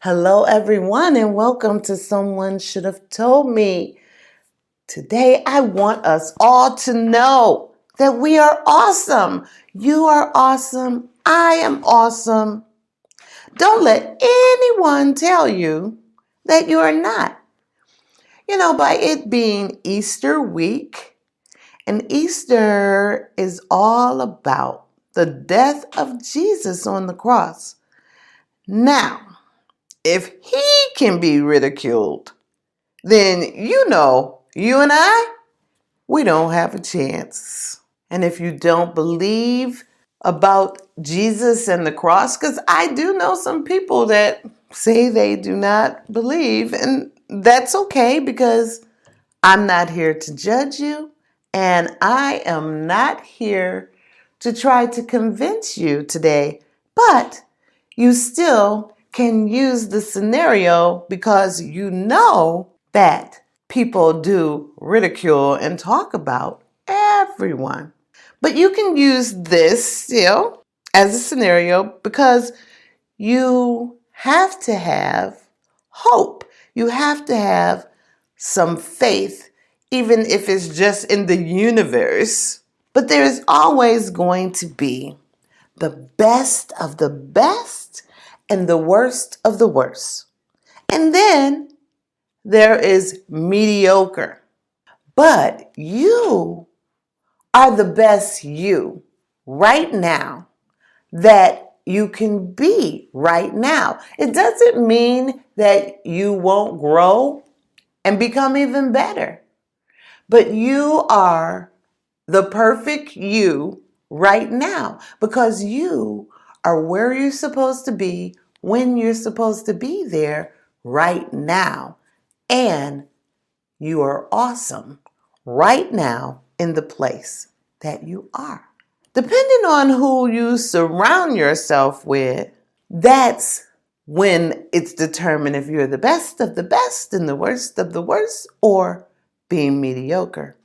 Hello, everyone, and welcome to Someone Should Have Told Me. Today, I want us all to know that we are awesome. You are awesome. I am awesome. Don't let anyone tell you that you are not. By it being Easter week, and Easter is all about the death of Jesus on the cross. Now, if he can be ridiculed, then you and we don't have a chance. And if you don't believe about Jesus and the cross, because I do know some people that say they do not believe, and that's okay because I'm not here to judge you, and I am not here to try to convince you today, but you still can use the scenario because you know that people do ridicule and talk about everyone. But you can use this still as a scenario because you have to have hope. You have to have some faith, even if it's just in the universe. But there's always going to be the best of the best and the worst of the worst. And then there is mediocre. But you are the best you right now that you can be right now. It doesn't mean that you won't grow and become even better, but you are the perfect you right now because you are where you're supposed to be when you're supposed to be there right now. And you are awesome right now in the place that you are. Depending on who you surround yourself with, that's when it's determined if you're the best of the best and the worst of the worst or being mediocre.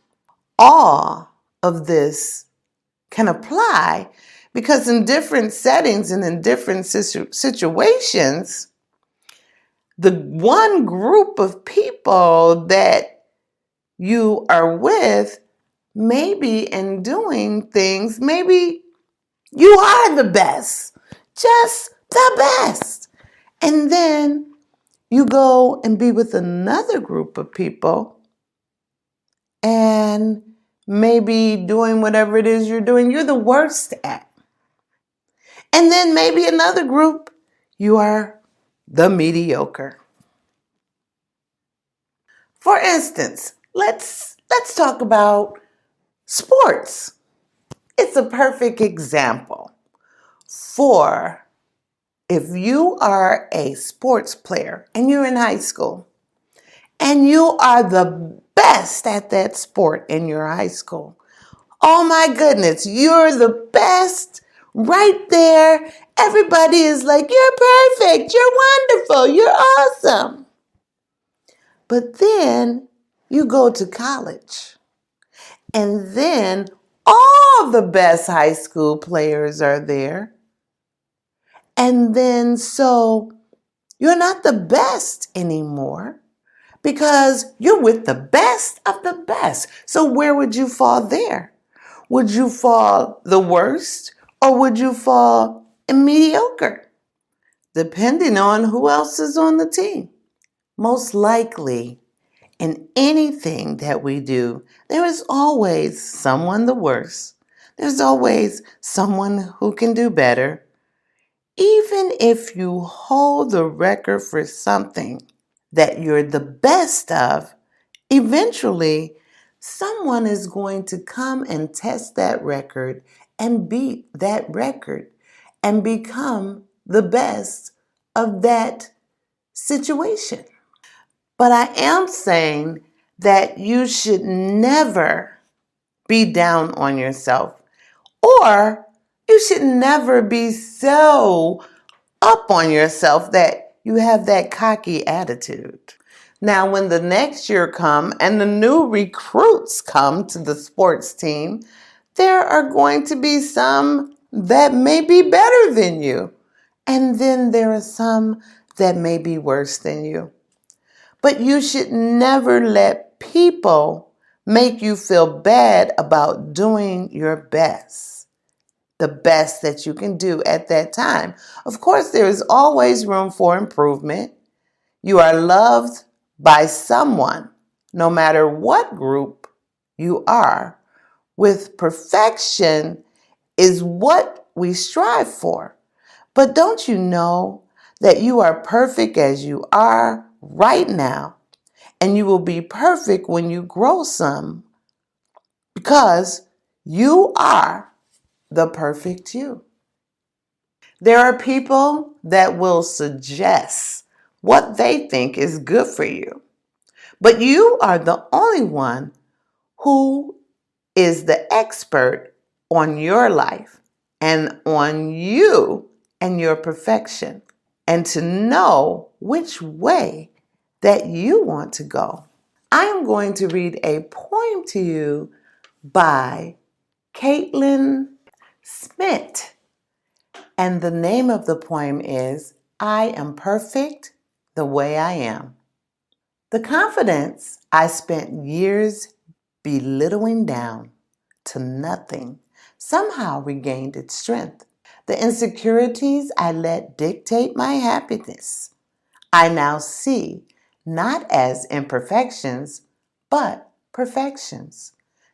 All of this can apply because in different settings and in different situations, the one group of people that you are with, maybe in doing things, maybe you are the best, just the best. And then you go and be with another group of people and maybe doing whatever it is you're doing, you're the worst at. And then maybe another group, you are the mediocre. For instance, let's talk about sports. It's a perfect example for if you are a sports player and you're in high school and you are the best at that sport in your high school. Oh my goodness, you're the best right there. Everybody is like, you're perfect, you're wonderful, you're awesome. But then you go to college, and then all the best high school players are there. And then so you're not the best anymore because you're with the best of the best. So where would you fall there? Would you fall the worst or would you fall mediocre? Depending on who else is on the team. Most likely, in anything that we do, there is always someone the worst. There's always someone who can do better. Even if you hold the record for something that you're the best of, eventually someone is going to come and test that record and beat that record and become the best of that situation. But I am saying that you should never be down on yourself, or you should never be so up on yourself that you have that cocky attitude. Now, when the next year come and the new recruits come to the sports team, there are going to be some that may be better than you. And then there are some that may be worse than you. But you should never let people make you feel bad about doing your best, the best that you can do at that time. Of course, there is always room for improvement. You are loved by someone, no matter what group you are. With perfection is what we strive for. But don't you know that you are perfect as you are right now, and you will be perfect when you grow some, because you are the perfect you. There are people that will suggest what they think is good for you, but you are the only one who is the expert on your life and on you and your perfection, and to know which way that you want to go. I am going to read a poem to you by Caitlin Smith, and the name of the poem is I Am Perfect the Way I Am. The confidence I spent years belittling down to nothing somehow regained its strength. The insecurities I let dictate my happiness, I now see not as imperfections, but perfections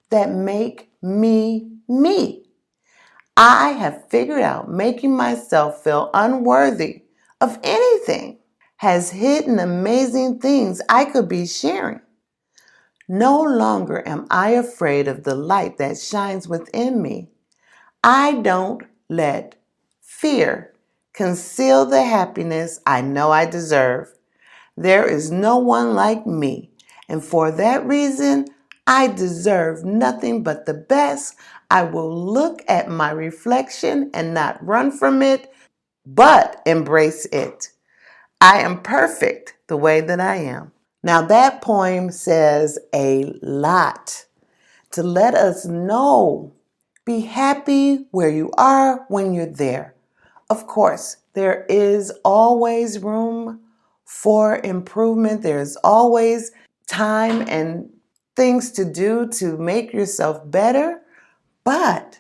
that make me me. I have figured out making myself feel unworthy of anything has hidden amazing things I could be sharing. No longer am I afraid of the light that shines within me. I don't let fear conceal the happiness I know I deserve. There is no one like me, and for that reason, I deserve nothing but the best. I will look at my reflection and not run from it, but embrace it. I am perfect the way that I am. Now, that poem says a lot to let us know. Be happy where you are when you're there. Of course, there is always room for improvement. There's always time and things to do to make yourself better. But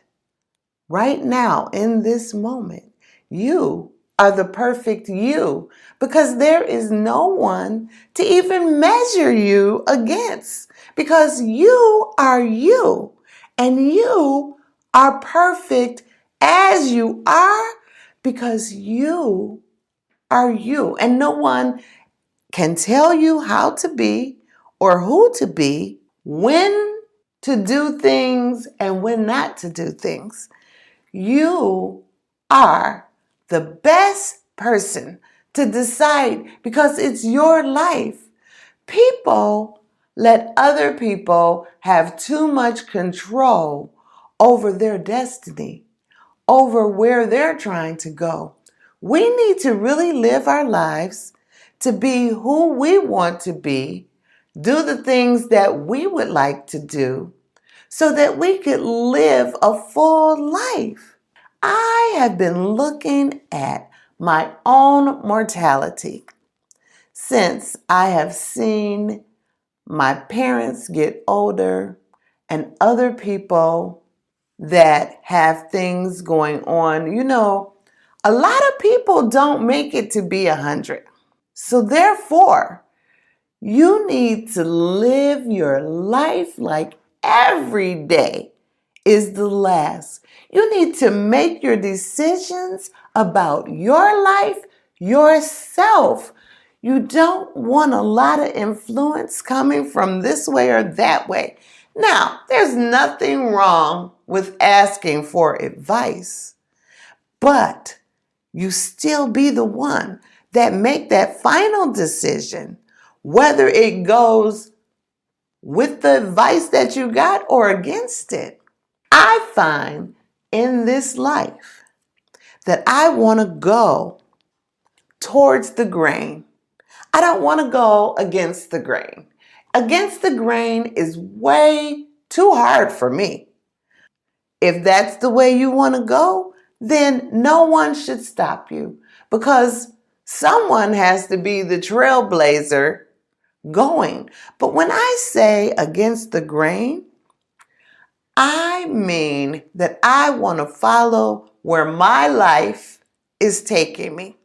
right now, in this moment, you are the perfect you, because there is no one to even measure you against, because you are you, and you are perfect as you are, because you are you, and no one can tell you how to be or who to be, when to do things and when not to do things. You are the best person to decide, because it's your life. People let other people have too much control over their destiny, over where they're trying to go. We need to really live our lives to be who we want to be, do the things that we would like to do, so that we could live a full life. I have been looking at my own mortality since I have seen my parents get older and other people that have things going on. You know, a lot of people don't make it to be 100. So therefore, you need to live your life like every day is the last. You need to make your decisions about your life yourself. You don't want a lot of influence coming from this way or that way. Now, there's nothing wrong with asking for advice, but you still be the one that make that final decision, whether it goes with the advice that you got or against it. I find in this life that I want to go towards the grain. I don't want to go against the grain. Against the grain is way too hard for me. If that's the way you want to go, then no one should stop you, because Someone has to be the trailblazer going. But when I say against the grain, I mean that I want to follow where my life is taking me.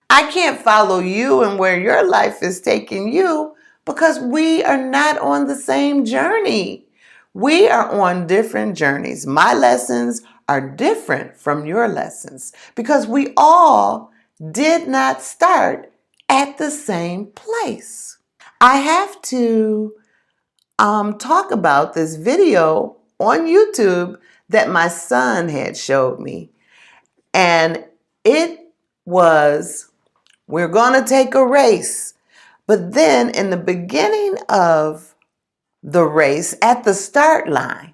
I can't follow you and where your life is taking you because we are not on the same journey. We are on different journeys. My lessons are different from your lessons because we all did not start at the same place. I have to talk about this video on YouTube that my son had showed me. And it was, we're going to take a race. But then in the beginning of the race, at the start line,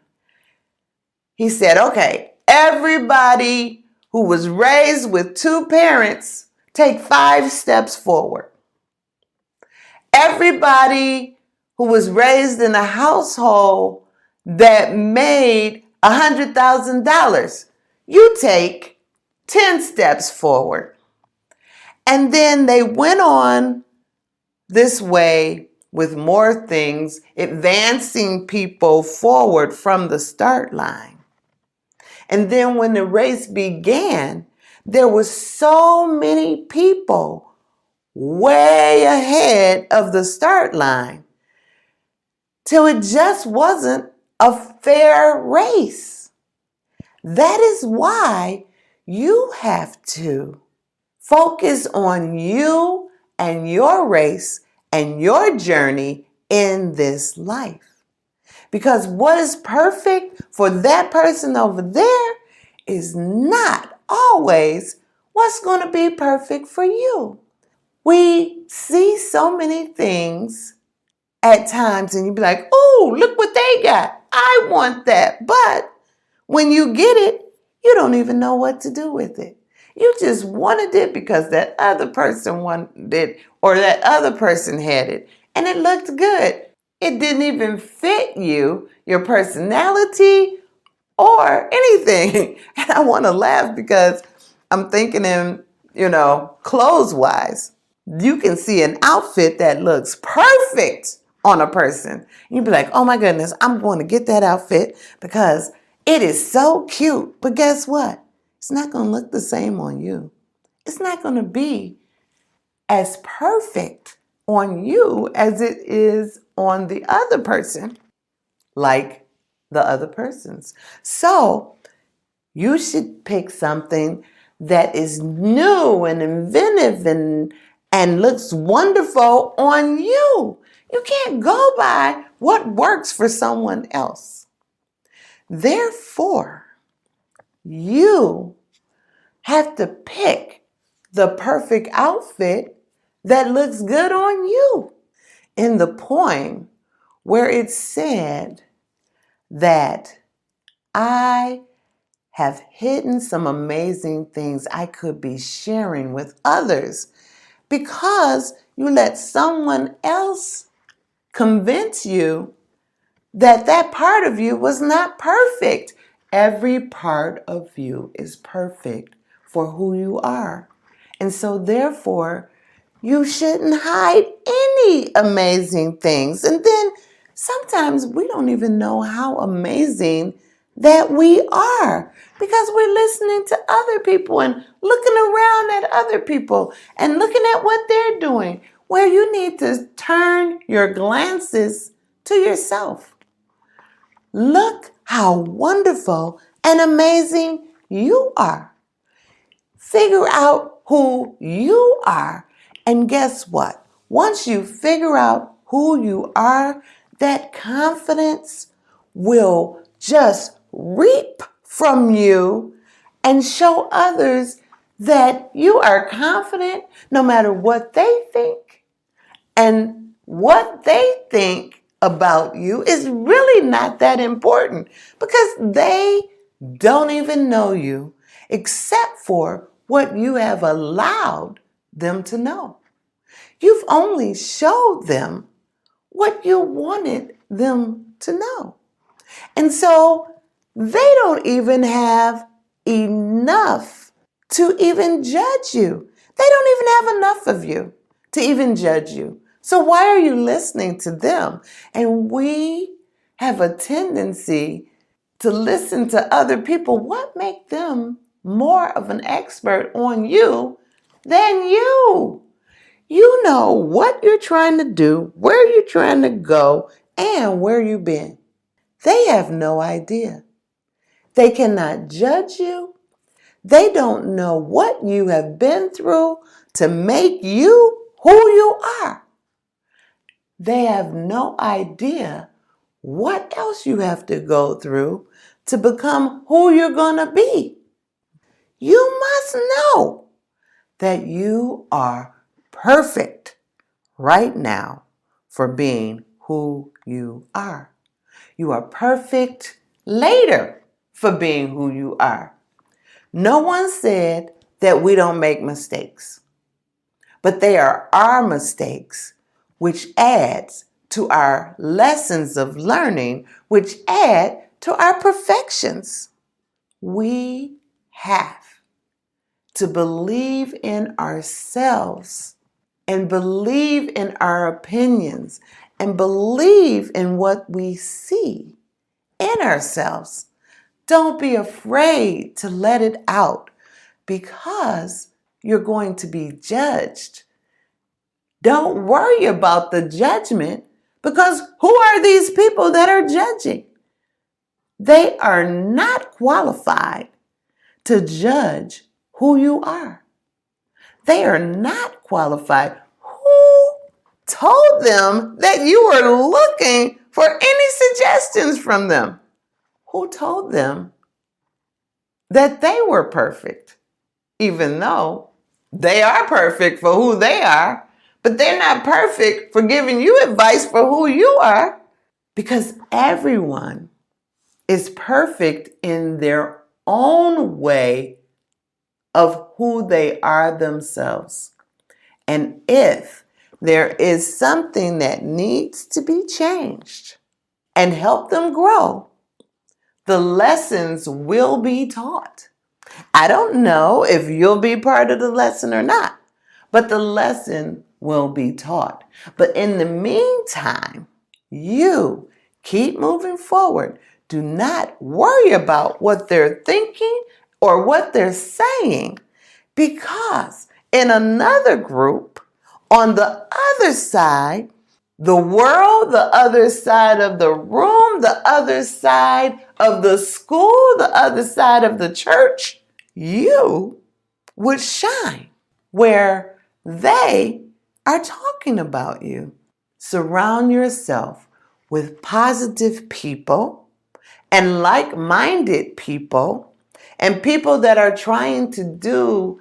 he said, okay, everybody who was raised with two parents, take 5 steps forward. Everybody who was raised in a household that made $100,000, you take 10 steps forward. And then they went on this way with more things, advancing people forward from the start line. And then when the race began, there were so many people way ahead of the start line till it just wasn't a fair race. That is why you have to focus on you and your race and your journey in this life. Because what is perfect for that person over there is not always what's going to be perfect for you. We see so many things at times and you be like, oh, look what they got. I want that. But when you get it, you don't even know what to do with it. You just wanted it because that other person wanted it or that other person had it and it looked good. It didn't even fit you, your personality, or anything. And I want to laugh because I'm thinking in, clothes wise. You can see an outfit that looks perfect on a person. You'd be like, oh my goodness, I'm going to get that outfit because it is so cute. But guess what? It's not going to look the same on you. It's not going to be as perfect on you as it is on the other person, like the other person's. So you should pick something that is new and inventive and looks wonderful on you. You can't go by what works for someone else. Therefore, you have to pick the perfect outfit that looks good on you. In the poem where it said that I have hidden some amazing things I could be sharing with others because you let someone else convince you that that part of you was not perfect. Every part of you is perfect for who you are. And so therefore, you shouldn't hide any amazing things. And then sometimes we don't even know how amazing that we are because we're listening to other people and looking around at other people and looking at what they're doing, where you need to turn your glances to yourself. Look how wonderful and amazing you are. Figure out who you are. And guess what? Once you figure out who you are, that confidence will just reap from you and show others that you are confident no matter what they think. And what they think about you is really not that important because they don't even know you except for what you have allowed them to know. You've only showed them what you wanted them to know. And so they don't even have enough to even judge you. They don't even have enough of you to even judge you. So why are you listening to them? And we have a tendency to listen to other people. What makes them more of an expert on you than you? You know what you're trying to do, where you're trying to go, and where you've been. They have no idea. They cannot judge you. They don't know what you have been through to make you who you are. They have no idea what else you have to go through to become who you're going to be. You must know that you are perfect right now for being who you are. You are perfect later for being who you are. No one said that we don't make mistakes, but they are our mistakes, which adds to our lessons of learning, which add to our perfections. We have to believe in ourselves and believe in our opinions and believe in what we see in ourselves. Don't be afraid to let it out because you're going to be judged. Don't worry about the judgment because who are these people that are judging? They are not qualified to judge who you are. They are not qualified. Who told them that you were looking for any suggestions from them? Who told them that they were perfect, even though they are perfect for who they are, but they're not perfect for giving you advice for who you are? Because everyone is perfect in their own way of who they are themselves. And if there is something that needs to be changed and help them grow, the lessons will be taught. I don't know if you'll be part of the lesson or not, but the lesson will be taught. But in the meantime, you keep moving forward. Do not worry about what they're thinking or what they're saying, because in another group, on the other side, the world, the other side of the room, the other side of the school, the other side of the church, you would shine where they are talking about you. Surround yourself with positive people and like-minded people and people that are trying to do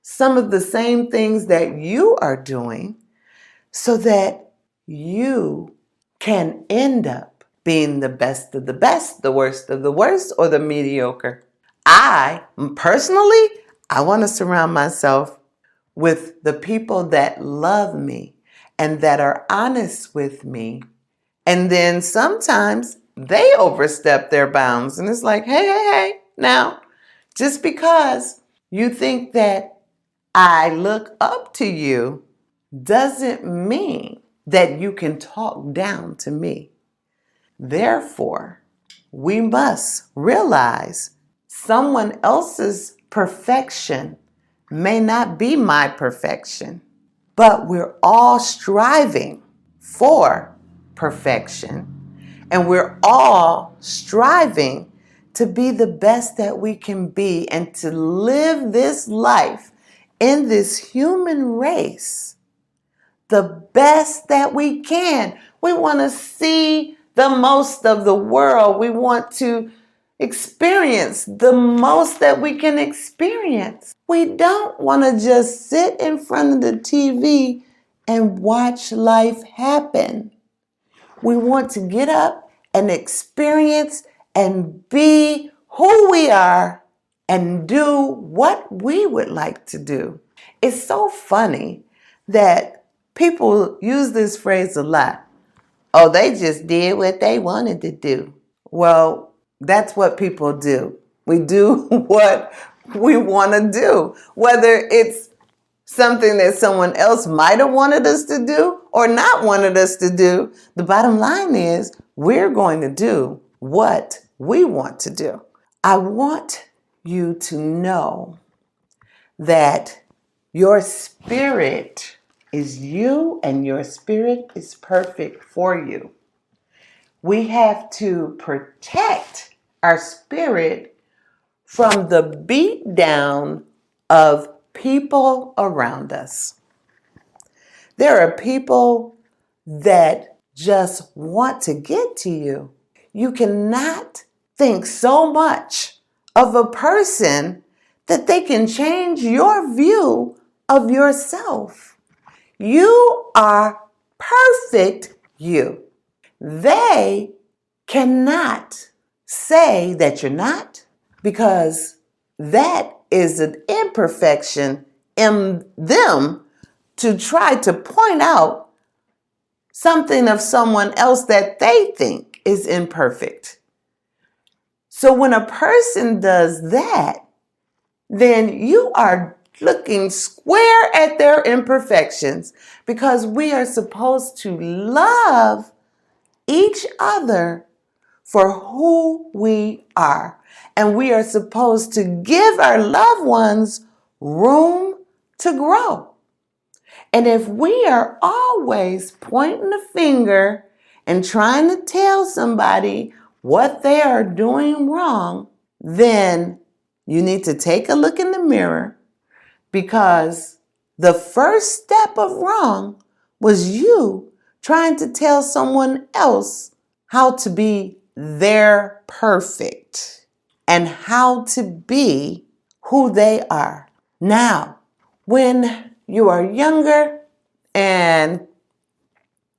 some of the same things that you are doing so that you can end up being the best of the best, the worst of the worst, or the mediocre. I want to surround myself with the people that love me and that are honest with me. And then sometimes they overstep their bounds and it's like, hey, now, just because you think that I look up to you doesn't mean that you can talk down to me. Therefore, we must realize someone else's perfection may not be my perfection, but we're all striving for perfection, and we're all striving to be the best that we can be and to live this life in this human race the best that we can. We want to see the most of the world. We want to experience the most that we can experience. We don't want to just sit in front of the TV and watch life happen. We want to get up and experience and be who we are and do what we would like to do. It's so funny that people use this phrase a lot. Oh, they just did what they wanted to do. Well, that's what people do. We do what we want to do, whether it's something that someone else might have wanted us to do or not wanted us to do. The bottom line is we're going to do what we want to do. I want you to know that your spirit is you and your spirit is perfect for you. We have to protect our spirit from the beat down of people around us. There are people that just want to get to you. You cannot think so much of a person that they can change your view of yourself. You are perfect you. They cannot say that you're not, because that is an imperfection in them to try to point out something of someone else that they think is imperfect. So when a person does that, then you are looking square at their imperfections, because we are supposed to love each other for who we are. And we are supposed to give our loved ones room to grow. And if we are always pointing the finger and trying to tell somebody what they are doing wrong, then you need to take a look in the mirror, because the first step of wrong was you trying to tell someone else how to be their perfect and how to be who they are. Now, when you are younger and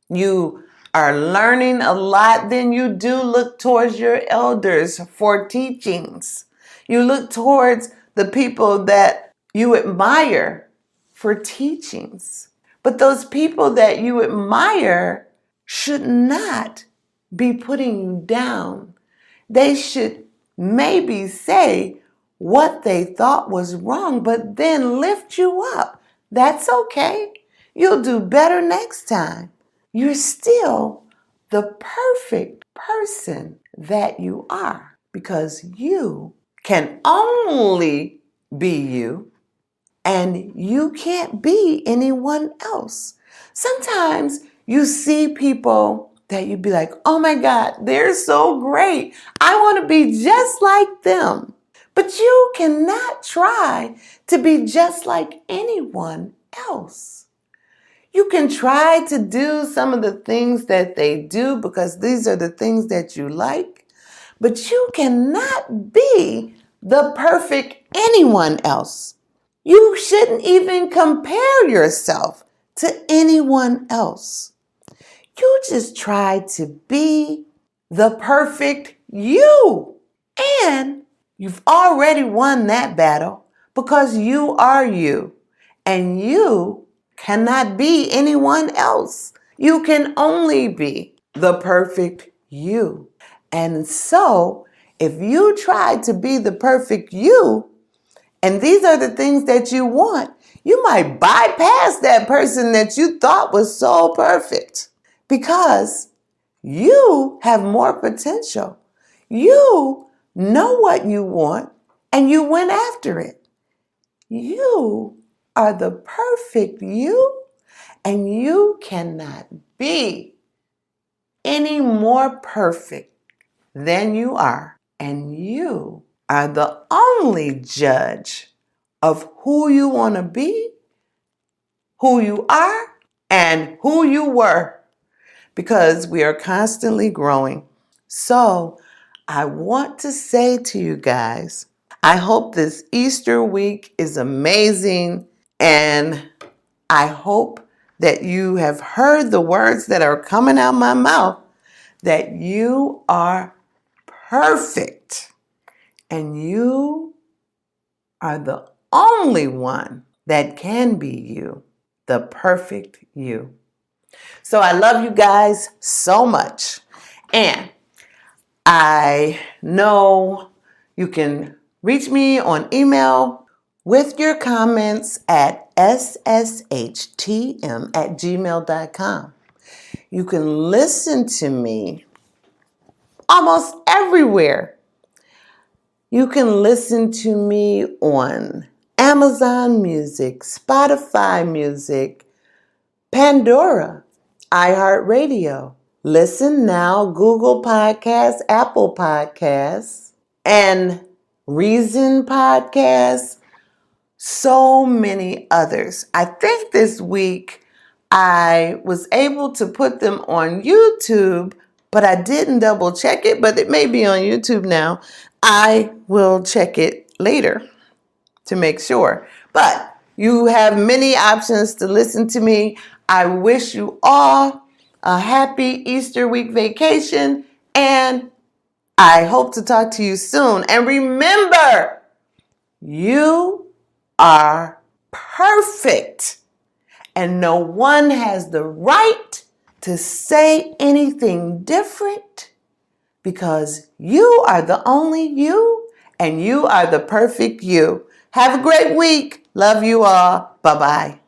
you are learning a lot, then you do look towards your elders for teachings. You look towards the people that you admire for teachings. But those people that you admire should not be putting you down. They should maybe say what they thought was wrong, but then lift you up. That's okay. You'll do better next time. You're still the perfect person that you are, because you can only be you, and you can't be anyone else. Sometimes you see people that you'd be like, oh my God, they're so great. I want to be just like them. But you cannot try to be just like anyone else. You can try to do some of the things that they do because these are the things that you like, but you cannot be the perfect anyone else. You shouldn't even compare yourself to anyone else. You just try to be the perfect you. And you've already won that battle, because you are you. And you cannot be anyone else. You can only be the perfect you. And so, if you try to be the perfect you, and these are the things that you want, you might bypass that person that you thought was so perfect, because you have more potential. You know what you want and you went after it. You are the perfect you, and you cannot be any more perfect than you are. And you are the only judge of who you want to be, who you are, and who you were, because we are constantly growing. So I want to say to you guys, I hope this Easter week is amazing, and I hope that you have heard the words that are coming out my mouth, that you are perfect and you are the only one that can be you, the perfect you. So I love you guys so much. And I know you can reach me on email with your comments at ssshtm@gmail.com. You can listen to me almost everywhere. You can listen to me on Amazon Music, Spotify Music, Pandora, iHeartRadio, Listen Now, Google Podcasts, Apple Podcasts, and Reason Podcasts, so many others. I think this week I was able to put them on YouTube, but I didn't double check it, but it may be on YouTube now. I will check it later to make sure. But you have many options to listen to me. I wish you all a happy Easter week vacation, and I hope to talk to you soon. And remember, you are perfect, and no one has the right to say anything different, because you are the only you, and you are the perfect you. Have a great week. Love you all. Bye-bye.